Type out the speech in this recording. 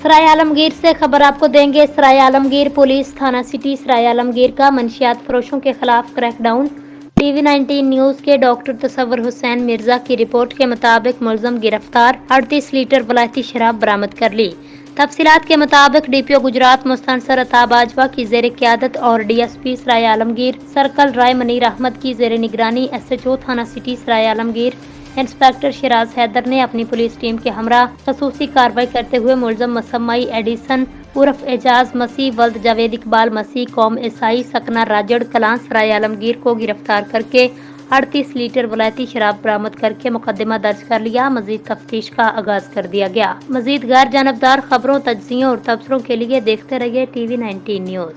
सराय आलमगीर से खबर आपको देंगे। सराय आलमगीर पुलिस थाना सिटी सराय आलमगीर का मंशियात फरोशों के खिलाफ क्रैकडाउन। टीवी 19 न्यूज के डॉक्टर तसव्वुर हुसैन मिर्जा की रिपोर्ट के मुताबिक मुलजम गिरफ्तार, 38 लीटर वलायती शराब बरामद कर ली। तफसीलात के मुताबिक डीपीओ गुजरात मुस्तनसर अता बाजवा की जेर क़यादत और डीएसपी सराय आलमगीर सर्कल राय मनीर अहमद की जेर निगरानी एसएचओ थाना सिटी सराय आलमगीर इंस्पेक्टर शिराज हैदर ने अपनी पुलिस टीम के हमरा खसूसी कार्रवाई करते हुए मुलजम मसम्मई एडिसन उर्फ एजाज मसीह वल्द जावेद इकबाल मसीह कौम ईसाई सकना राजड़ कलां सराय आलमगीर को गिरफ्तार करके 38 लीटर वलायती शराब बरामद करके मुकदमा दर्ज कर लिया। मजीद तफ्तीश का आगाज कर दिया गया। मजीद गैर जानबदार खबरों, तज्जियों और तबसरों के लिए देखते रहिए टीवी 19 न्यूज।